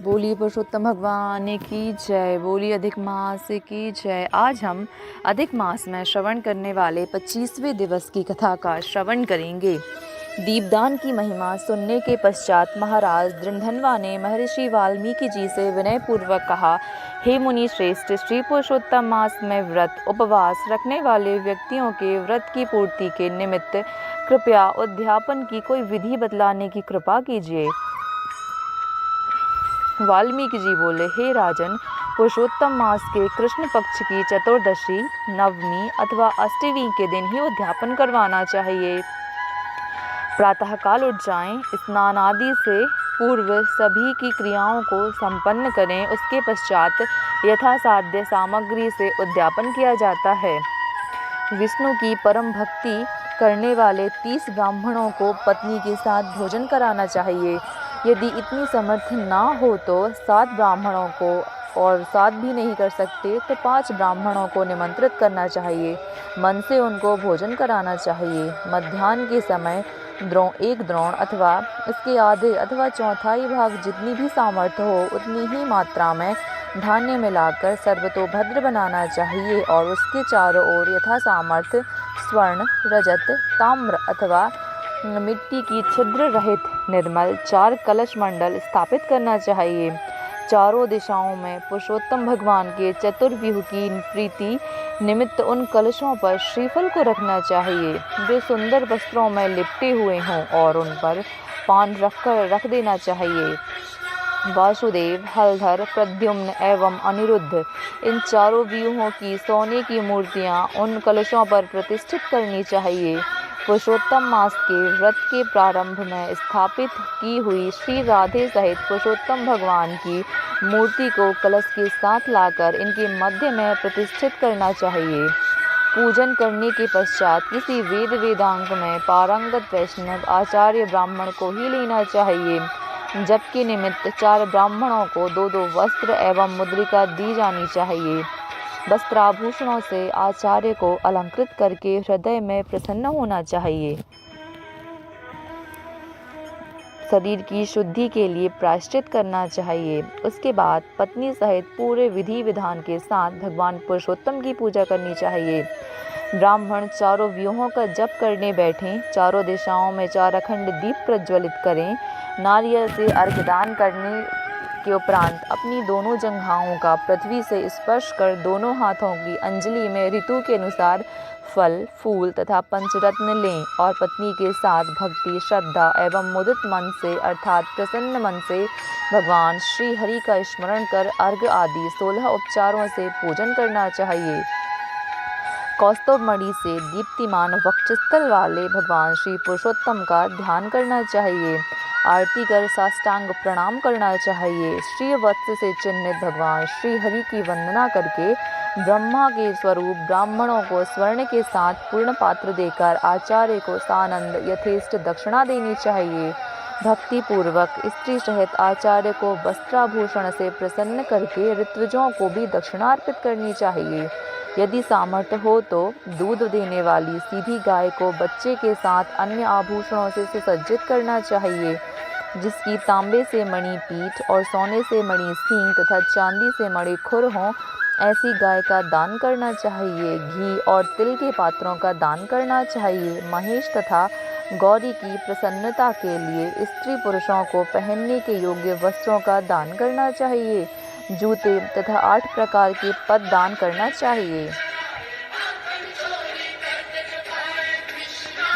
बोलिए पुरुषोत्तम भगवान की जय। बोलिए अधिक मास की जय। आज हम अधिक मास में श्रवण करने वाले 25वें दिवस की कथा का श्रवण करेंगे। दीपदान की महिमा सुनने के पश्चात महाराज दृढ़धनवा ने महर्षि वाल्मीकि जी से विनय पूर्वक कहा, हे मुनि श्रेष्ठ, श्री पुरुषोत्तम मास में व्रत उपवास रखने वाले व्यक्तियों के व्रत की पूर्ति के निमित्त कृपया उद्यापन की कोई विधि बतलाने की कृपा कीजिए। वाल्मीकि जी बोले, हे राजन, पुरुषोत्तम मास के कृष्ण पक्ष की चतुर्दशी, नवमी अथवा अष्टमी के दिन ही उद्यापन करवाना चाहिए। प्रातःकाल उठ जाएं, स्नान आदि से पूर्व सभी की क्रियाओं को संपन्न करें। उसके पश्चात यथासाध्य सामग्री से उद्यापन किया जाता है। विष्णु की परम भक्ति करने वाले 30 ब्राह्मणों को पत्नी के साथ भोजन कराना चाहिए। यदि इतनी समर्थ ना हो तो 7 ब्राह्मणों को, और 7 भी नहीं कर सकते तो 5 ब्राह्मणों को निमंत्रित करना चाहिए। मन से उनको भोजन कराना चाहिए। मध्याह्न के समय एक द्रोण अथवा इसके आधे अथवा चौथाई भाग जितनी भी सामर्थ्य हो उतनी ही मात्रा में धान्य मिलाकर सर्वतोभद्र बनाना चाहिए और उसके चारों ओर यथा सामर्थ्य स्वर्ण, रजत, ताम्र अथवा मिट्टी की छिद्र रहित निर्मल 4 कलश मंडल स्थापित करना चाहिए। चारों दिशाओं में पुरुषोत्तम भगवान के चतुर्व्यूह की प्रीति निमित्त उन कलशों पर श्रीफल को रखना चाहिए जो सुंदर वस्त्रों में लिपटे हुए हों, और उन पर पान रख देना चाहिए। वासुदेव, हलधर, प्रद्युम्न एवं अनिरुद्ध, इन चारों व्यूहों की सोने की मूर्तियां उन कलशों पर प्रतिष्ठित करनी चाहिए। पुरुषोत्तम मास के व्रत के प्रारंभ में स्थापित की हुई श्री राधे सहित पुरुषोत्तम भगवान की मूर्ति को कलश के साथ लाकर इनके मध्य में प्रतिष्ठित करना चाहिए। पूजन करने के पश्चात किसी वेदांग में पारंगत वैष्णव आचार्य ब्राह्मण को ही लेना चाहिए। जबकि निमित्त 4 ब्राह्मणों को 2-2 वस्त्र एवं मुद्रिका दी जानी चाहिए। वस्त्राभूषणों से आचार्य को अलंकृत करके हृदय में प्रसन्न होना चाहिए। शरीर की शुद्धि के लिए प्रायश्चित करना चाहिए। उसके बाद पत्नी सहित पूरे विधि विधान के साथ भगवान पुरुषोत्तम की पूजा करनी चाहिए। ब्राह्मण चारों व्यूहों का जप करने बैठें। चारों दिशाओं में 4 अखंड दीप प्रज्वलित करें। नारियल से अर्घ्यदान करने के उपरांत अपनी दोनों जंघाओं का पृथ्वी से स्पर्श कर दोनों हाथों की अंजलि में ऋतु के अनुसार फल, फूल तथा पंचरत्न लें और पत्नी के साथ भक्ति, श्रद्धा एवं मुदित मन से अर्थात प्रसन्न मन से भगवान श्री हरि का स्मरण कर अर्घ्य आदि 16 उपचारों से पूजन करना चाहिए। कौस्तुभ मणि से दीप्तिमान वक्षस्थल वाले भगवान श्री पुरुषोत्तम का ध्यान करना चाहिए। आरती कर साष्टांग प्रणाम करना चाहिए। श्री वत्स से चिन्हित भगवान श्री हरि की वंदना करके ब्रह्मा के स्वरूप ब्राह्मणों को स्वर्ण के साथ पूर्ण पात्र देकर आचार्य को सानंद यथेष्ट दक्षिणा देनी चाहिए। भक्ति पूर्वक स्त्री सहित आचार्य को वस्त्राभूषण से प्रसन्न करके ऋत्विजों को भी दक्षिणा अर्पित करनी चाहिए। यदि सामर्थ्य हो तो दूध देने वाली सीधी गाय को बच्चे के साथ अन्य आभूषणों से सुसज्जित करना चाहिए, जिसकी तांबे से मणि पीठ और सोने से मणि सींग तथा चांदी से मणि खुर हों, ऐसी गाय का दान करना चाहिए। घी और तिल के पात्रों का दान करना चाहिए। महेश तथा गौरी की प्रसन्नता के लिए स्त्री पुरुषों को पहनने के योग्य वस्त्रों का दान करना चाहिए। जूते तथा 8 प्रकार के पद दान करना चाहिए।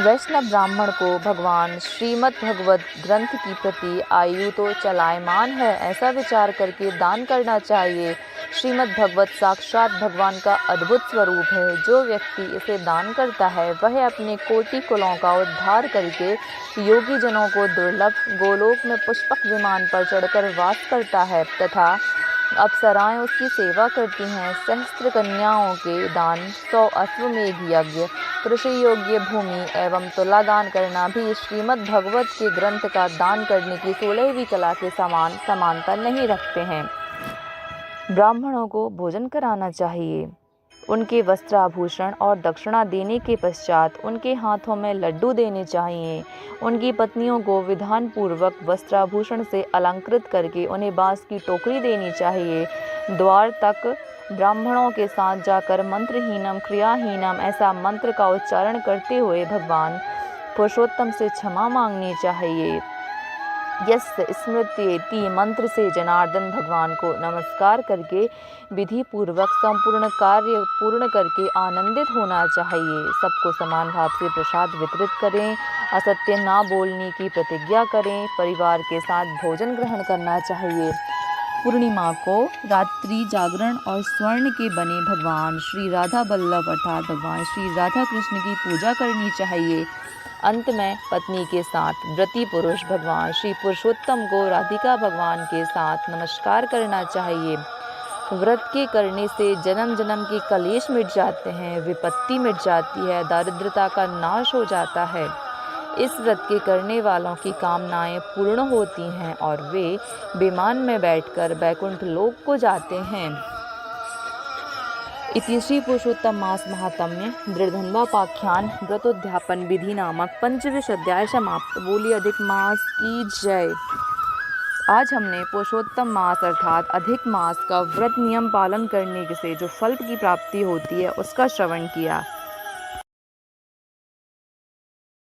वैष्णव ब्राह्मण को भगवान श्रीमद् भगवत ग्रंथ की प्रति आयु तो चलायमान है ऐसा विचार करके दान करना चाहिए। श्रीमद् भगवत साक्षात भगवान का अद्भुत स्वरूप है। जो व्यक्ति इसे दान करता है वह अपने कोटि कुलों का उद्धार करके योगी जनों को दुर्लभ गोलोक में पुष्पक विमान पर चढ़कर वास करता है तथा अप्सराएं उसकी सेवा करती हैं। सहस्त्र कन्याओं के दान, 100 अश्वमेघ यज्ञ, कृषि योग्य भूमि एवं तुला दान करना भी श्रीमद् भगवत के ग्रंथ का दान करने की 16वीं कला के समान समानता नहीं रखते हैं। ब्राह्मणों को भोजन कराना चाहिए। उनके वस्त्राभूषण और दक्षिणा देने के पश्चात उनके हाथों में लड्डू देने चाहिए। उनकी पत्नियों को विधान पूर्वक वस्त्राभूषण से अलंकृत करके उन्हें बांस की टोकरी देनी चाहिए। द्वार तक ब्राह्मणों के साथ जाकर मंत्रहीनम क्रियाहीनम ऐसा मंत्र का उच्चारण करते हुए भगवान पुरुषोत्तम से क्षमा मांगनी चाहिए। यस्य स्मृत्येति मंत्र से जनार्दन भगवान को नमस्कार करके विधि पूर्वक संपूर्ण कार्य पूर्ण करके आनंदित होना चाहिए। सबको समान भाव से प्रसाद वितरित करें, असत्य ना बोलने की प्रतिज्ञा करें, परिवार के साथ भोजन ग्रहण करना चाहिए। पूर्णिमा को रात्रि जागरण और स्वर्ण के बने भगवान श्री राधा बल्लभ अर्थात भगवान श्री राधा कृष्ण की पूजा करनी चाहिए। अंत में पत्नी के साथ व्रती पुरुष भगवान श्री पुरुषोत्तम को राधिका भगवान के साथ नमस्कार करना चाहिए। व्रत के करने से जन्म जन्म के कलेश मिट जाते हैं, विपत्ति मिट जाती है, दारिद्रता का नाश हो जाता है। इस व्रत के करने वालों की कामनाएं पूर्ण होती हैं और वे विमान में बैठकर बैकुंठ लोक को जाते हैं। इति श्री पुरुषोत्तम मास महात्म्य दृढ़धन्वापाख्यान व्रतोद्यापन विधि नामक 25 अध्याय समाप्त। बोली अधिक मास की जय। आज हमने पुरुषोत्तम मास अर्थात अधिक मास का व्रत नियम पालन करने से जो फल की प्राप्ति होती है उसका श्रवण किया।